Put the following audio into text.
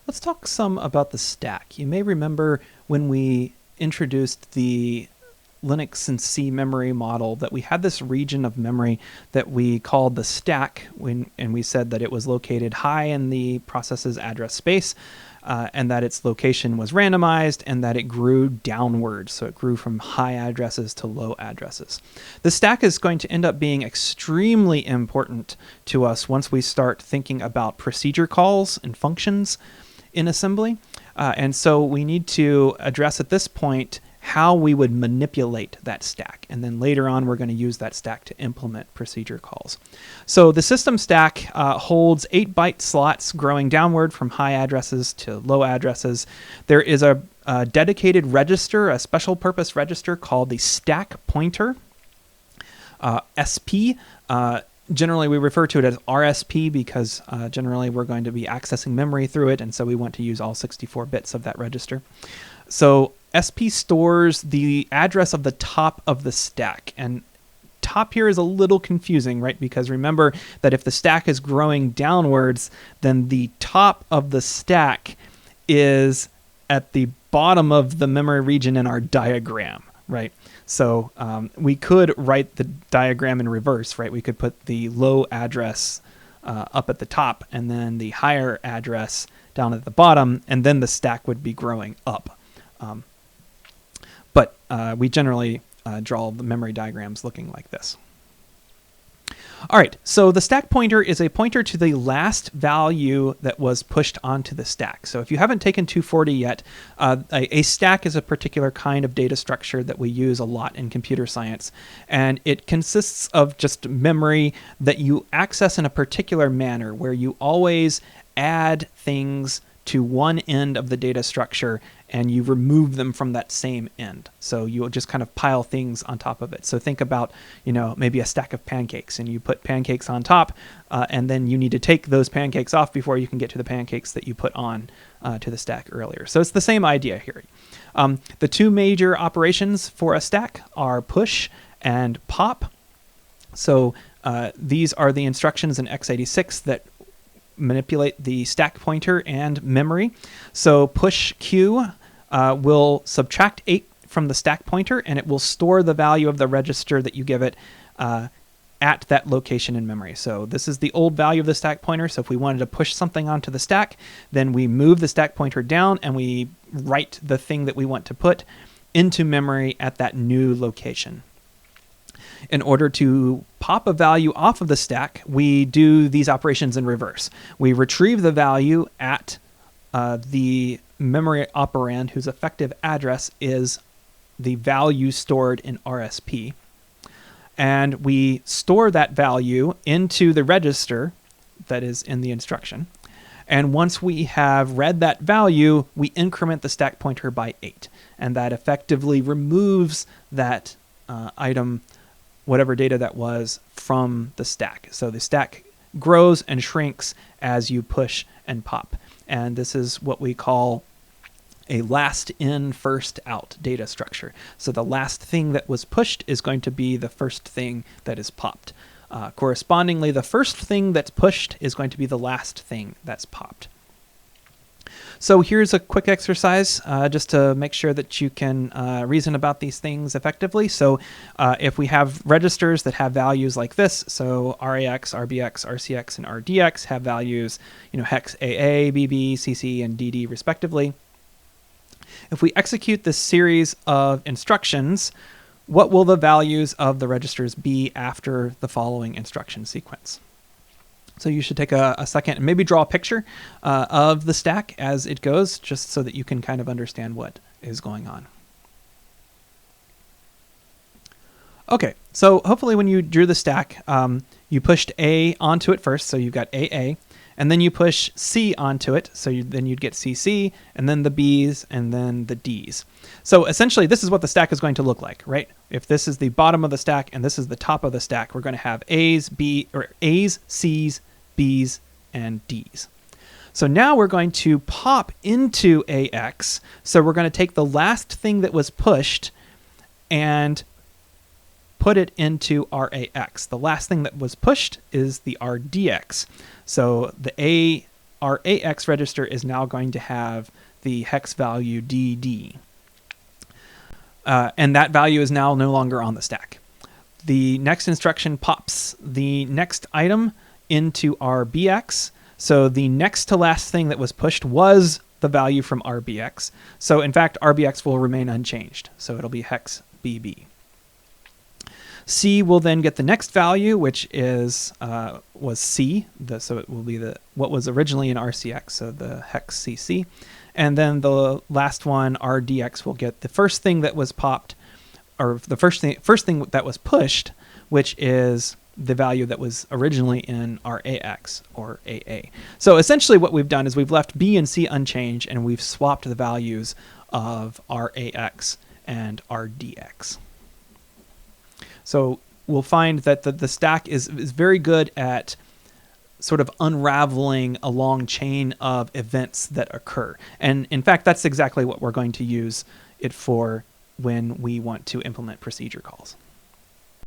Let's talk some about the stack. You may remember when we introduced the Linux and C memory model that we had this region of memory that we called the stack, and we said that it was located high in the process's address space, and that its location was randomized, and that it grew downward. So it grew from high addresses to low addresses. The stack is going to end up being extremely important to us once we start thinking about procedure calls and functions in assembly. And so we need to address at this point how we would manipulate that stack. And then later on, we're going to use that stack to implement procedure calls. So the system stack holds 8-byte slots growing downward from high addresses to low addresses. There is a dedicated register, a special purpose register called the stack pointer, SP. Generally, we refer to it as RSP because generally we're going to be accessing memory through it, and so we want to use all 64 bits of that register. So SP stores the address of the top of the stack, and top here is a little confusing, right? Because remember that if the stack is growing downwards, then the top of the stack is at the bottom of the memory region in our diagram, right? So we could write the diagram in reverse, right? We could put the low address up at the top and then the higher address down at the bottom, and then the stack would be growing up. But we generally draw the memory diagrams looking like this. All right, so the stack pointer is a pointer to the last value that was pushed onto the stack. So if you haven't taken 240 yet, a stack is a particular kind of data structure that we use a lot in computer science. And it consists of just memory that you access in a particular manner where you always add things to one end of the data structure and you remove them from that same end. So you'll just kind of pile things on top of it. So think about, maybe a stack of pancakes, and you put pancakes on top, and then you need to take those pancakes off before you can get to the pancakes that you put on to the stack earlier. So it's the same idea here. The two major operations for a stack are push and pop. So these are the instructions in x86 that manipulate the stack pointer and memory. So push Q will subtract 8 from the stack pointer, and it will store the value of the register that you give it at that location in memory. So this is the old value of the stack pointer. So if we wanted to push something onto the stack, then we move the stack pointer down and we write the thing that we want to put into memory at that new location. In order to pop a value off of the stack, we do these operations in reverse. We retrieve the value at the memory operand whose effective address is the value stored in RSP. And we store that value into the register that is in the instruction. And once we have read that value, we increment the stack pointer by 8. And that effectively removes that item, whatever data that was, from the stack. So the stack grows and shrinks as you push and pop. And this is what we call a last in, first out data structure. So the last thing that was pushed is going to be the first thing that is popped. Correspondingly, the first thing that's pushed is going to be the last thing that's popped. So here's a quick exercise just to make sure that you can reason about these things effectively. So if we have registers that have values like this, so RAX, RBX, RCX, and RDX have values, hex AA, BB, CC, and DD respectively. If we execute this series of instructions, what will the values of the registers be after the following instruction sequence? So you should take a second and maybe draw a picture of the stack as it goes, just so that you can kind of understand what is going on. Okay, so hopefully when you drew the stack, you pushed A onto it first, so you've got AA, and then you push C onto it, so then you'd get CC, and then the Bs, and then the Ds. So essentially, this is what the stack is going to look like, right? If this is the bottom of the stack and this is the top of the stack, we're going to have A's, C's, B's, and D's. So now we're going to pop into AX. So we're going to take the last thing that was pushed and put it into RAX. The last thing that was pushed is the RDX. So the A our AX register is now going to have the hex value DD. And that value is now no longer on the stack. The next instruction pops the next item into our BX. So the next to last thing that was pushed was the value from RBX. So in fact, RBX will remain unchanged. So it'll be hex BB. C will then get the next value, which is was C. So it will be what was originally in RCX, so the hex CC. And then the last one, RDX, will get the first thing that was popped, or the first thing that was pushed, which is the value that was originally in our AX or AA. So essentially what we've done is we've left B and C unchanged, and we've swapped the values of our AX and our DX. So we'll find that the stack is very good at sort of unraveling a long chain of events that occur. And in fact, that's exactly what we're going to use it for when we want to implement procedure calls.